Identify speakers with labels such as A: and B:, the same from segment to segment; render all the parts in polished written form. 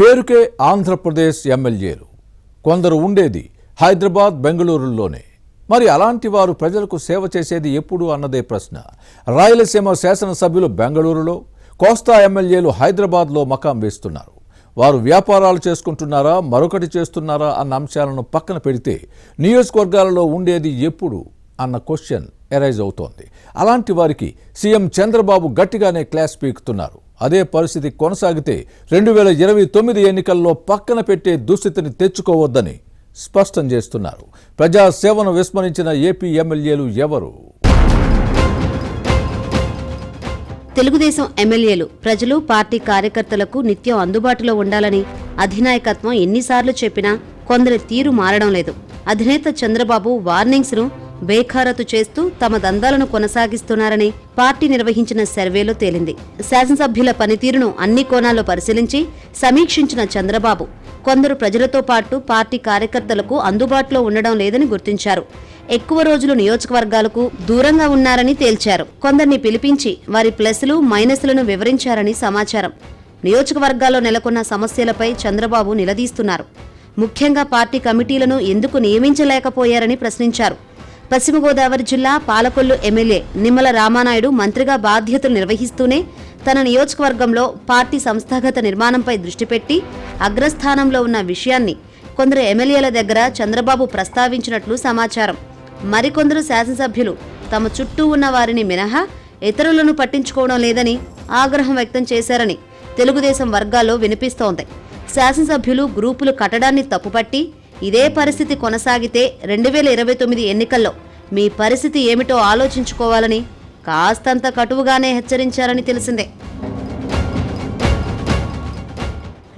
A: పేరుకే ఆంధ్రప్రదేశ్ ఎమ్మెల్యేలు కొందరు ఉండేది హైదరాబాద్ బెంగళూరులోనే. మరి అలాంటి వారు ప్రజలకు సేవ చేసేది ఎప్పుడు అన్నదే ప్రశ్న. రాయలసీమ శాసనసభ్యులు బెంగళూరులో, కోస్తా ఎమ్మెల్యేలు హైదరాబాద్లో మకాం వేస్తున్నారు. వారు వ్యాపారాలు చేసుకుంటున్నారా, మరొకటి చేస్తున్నారా అన్న అంశాలను పక్కన పెడితే నియోజకవర్గాలలో ఉండేది ఎప్పుడు అన్న క్వశ్చన్ ఎరైజ్ అవుతోంది. అలాంటి వారికి సీఎం చంద్రబాబు గట్టిగానే క్లాస్ పీకుతున్నారు. అదే పరిస్థితి కొనసాగితే 2029 ఎన్నికల్లో పక్కన పెట్టే దుస్థితిని తెచ్చుకోవద్దని స్పష్టం చేస్తున్నారు. ప్రజాసేవను విస్మరించిన ఏపీ ఎమ్మెల్యేలు ఎవరు?
B: తెలుగుదేశం ఎమ్మెల్యేలు ప్రజలు, పార్టీ కార్యకర్తలకు నిత్యం అందుబాటులో ఉండాలని అధినాయకత్వం ఎన్నిసార్లు చెప్పినా కొందరి తీరు మారడం లేదు. అధినేత చంద్రబాబు వార్నింగ్స్ ను బేఖారతు చేస్తూ తమ దందాలను కొనసాగిస్తున్నారని పార్టీ నిర్వహించిన సర్వేలో తేలింది. శాసనసభ్యుల పనితీరును అన్ని కోణాల్లో పరిశీలించి సమీక్షించిన చంద్రబాబు కొందరు ప్రజలతో పాటు పార్టీ కార్యకర్తలకు అందుబాటులో ఉండడం లేదని గుర్తించారు. ఎక్కువ రోజులు నియోజకవర్గాలకు దూరంగా ఉన్నారని తేల్చారు. కొందరిని పిలిపించి వారి ప్లస్లు, మైనస్లను వివరించారని సమాచారం. నియోజకవర్గాల్లో నెలకొన్న సమస్యలపై చంద్రబాబు నిలదీస్తున్నారు. ముఖ్యంగా పార్టీ కమిటీలను ఎందుకు నియమించలేకపోయారని ప్రశ్నించారు. పశ్చిమ గోదావరి జిల్లా పాలకొల్లు ఎమ్మెల్యే నిమ్మల రామానాయుడు మంత్రిగా బాధ్యతలు నిర్వహిస్తూనే తన నియోజకవర్గంలో పార్టీ సంస్థాగత నిర్మాణంపై దృష్టి పెట్టి అగ్రస్థానంలో ఉన్న విషయాన్ని కొందరు ఎమ్మెల్యేల దగ్గర చంద్రబాబు ప్రస్తావించినట్లు సమాచారం. మరికొందరు శాసనసభ్యులు తమ చుట్టూ ఉన్న వారిని మినహా ఇతరులను పట్టించుకోవడం లేదని ఆగ్రహం వ్యక్తం చేశారని తెలుగుదేశం వర్గాల్లో వినిపిస్తోంది. శాసనసభ్యులు గ్రూపులు కట్టడాన్ని తప్పుపట్టి ఇదే పరిస్థితి కొనసాగితే 2029 ఎన్నికల్లో మీ పరిస్థితి ఏమిటో ఆలోచించుకోవాలని కాస్తంత కటువుగానే హెచ్చరించారని తెలిసిందే.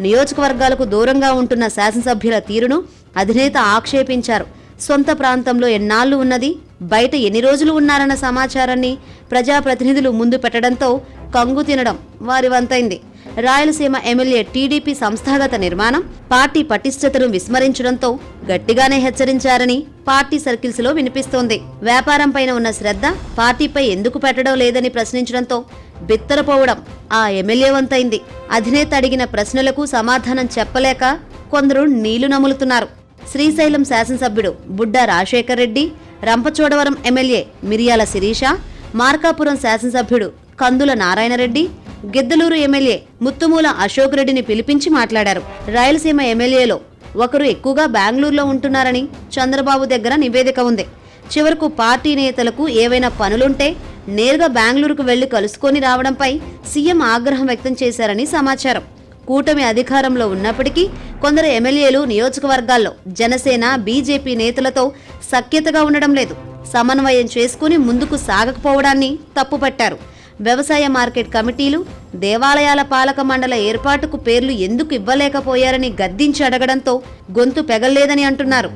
B: నియోజకవర్గాలకు దూరంగా ఉంటున్న శాసనసభ్యుల తీరును అధినేత ఆక్షేపించారు. సొంత ప్రాంతంలో ఎన్నాళ్లు ఉన్నది, బయట ఎన్ని రోజులు ఉన్నారన్న సమాచారాన్ని ప్రజాప్రతినిధులు ముందు పెట్టడంతో కంగు తినడం వారి వంతైంది. రాయలసీమ ఎమ్మెల్యే టీడీపీ సంస్థాగత నిర్మాణం, పార్టీ పటిష్టతను విస్మరించడంతో గట్టిగానే హెచ్చరించారని పార్టీ సర్కిల్స్ లో వినిపిస్తోంది. వ్యాపారంపైన ఉన్న శ్రద్ధ పార్టీపై ఎందుకు పెట్టడం లేదని ప్రశ్నించడంతో బిత్తరపోవడం ఆ ఎమ్మెల్యే వంతైంది. అధినేత అడిగిన ప్రశ్నలకు సమాధానం చెప్పలేక కొందరు నీళ్లు నములుతున్నారు. శ్రీశైలం శాసనసభ్యుడు బుడ్డా రాజశేఖర్ రెడ్డి, రంపచోడవరం ఎమ్మెల్యే మిరియాల శిరీష, మార్కాపురం శాసనసభ్యుడు కందుల నారాయణరెడ్డి, గిద్దలూరు ఎమ్మెల్యే ముత్తుమూల అశోక్ రెడ్డిని పిలిపించి మాట్లాడారు. రాయలసీమ ఎమ్మెల్యేలో ఒకరు ఎక్కువగా బెంగళూరులో ఉంటున్నారని చంద్రబాబు దగ్గర నివేదిక ఉంది. చివరకు పార్టీ నేతలకు ఏవైనా పనులుంటే నేరుగా బెంగళూరుకు వెళ్లి కలుసుకొని రావడంపై సీఎం ఆగ్రహం వ్యక్తం చేశారని సమాచారం. కూటమి అధికారంలో ఉన్నప్పటికీ కొందరు ఎమ్మెల్యేలు నియోజకవర్గాల్లో జనసేన, బీజేపీ నేతలతో సఖ్యతగా ఉండడం లేదు. సమన్వయం చేసుకుని ముందుకు సాగకపోవడాన్ని తప్పుపట్టారు. వ్యవసాయ మార్కెట్ కమిటీలు, దేవాలయాల పాలక మండల ఏర్పాటుకు పేర్లు ఎందుకు ఇవ్వలేకపోయారని గద్దించి అడగడంతో గొంతు పెగల్లేదని అంటున్నారు.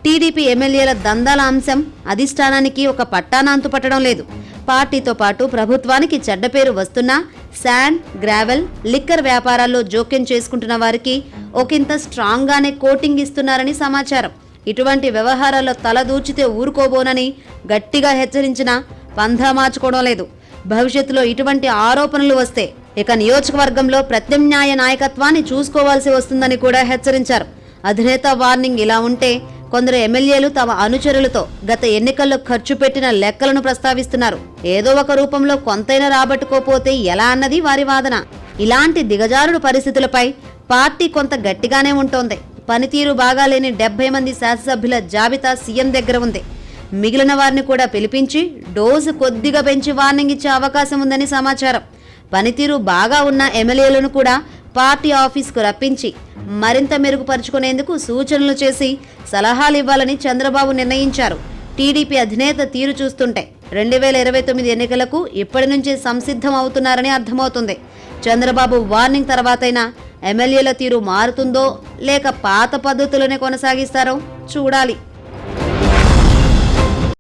B: టీడీపీ ఎమ్మెల్యేల దందాల అంశం అధిష్టానానికి ఒక పట్టాన అంతుపట్టడం లేదు. పార్టీతో పాటు ప్రభుత్వానికి చెడ్డ పేరు వస్తున్నా శాండ్, గ్రావెల్, లిక్కర్ వ్యాపారాల్లో జోక్యం చేసుకుంటున్న వారికి ఒకంత స్ట్రాంగ్ గానే కోటింగ్ ఇస్తున్నారని సమాచారం. ఇటువంటి వ్యవహారాల్లో తలదూర్చితే ఊరుకోబోనని గట్టిగా హెచ్చరించినా పంధా మార్చుకోవడం లేదు. భవిష్యత్తులో ఇటువంటి ఆరోపణలు వస్తే ఇక నియోజకవర్గంలో ప్రత్యామ్నాయ నాయకత్వాన్ని చూసుకోవాల్సి వస్తుందని కూడా హెచ్చరించారు. అధినేత వార్నింగ్ ఇలా ఉంటే కొందరు ఎమ్మెల్యేలు తమ అనుచరులతో గత ఎన్నికల్లో ఖర్చు పెట్టిన లెక్కలను ప్రస్తావిస్తున్నారు. ఏదో ఒక రూపంలో కొంతైనా రాబట్టుకోపోతే ఎలా అన్నది వారి వాదన. ఇలాంటి దిగజారుడు పరిస్థితులపై పార్టీ కొంత గట్టిగానే ఉంటోంది. పనితీరు బాగాలేని 70 మంది శాసనసభ్యుల జాబితా సీఎం దగ్గర ఉంది. మిగిలిన వారిని కూడా పిలిపించి డోసు కొద్దిగా పెంచి వార్నింగ్ ఇచ్చే అవకాశం ఉందని సమాచారం. పనితీరు బాగా ఉన్న ఎమ్మెల్యేలను కూడా పార్టీ ఆఫీసుకు రప్పించి మరింత మెరుగుపరుచుకునేందుకు సూచనలు చేసి సలహాలు ఇవ్వాలని చంద్రబాబు నిర్ణయించారు. టీడీపీ అధినేత తీరు చూస్తుంటే 2029 ఎన్నికలకు ఇప్పటి నుంచే సంసిద్ధం అవుతున్నారని అర్థమవుతుంది. చంద్రబాబు వార్నింగ్ తర్వాతైనా ఎమ్మెల్యేల తీరు మారుతుందో లేక పాత పద్ధతులనే కొనసాగిస్తారో చూడాలి.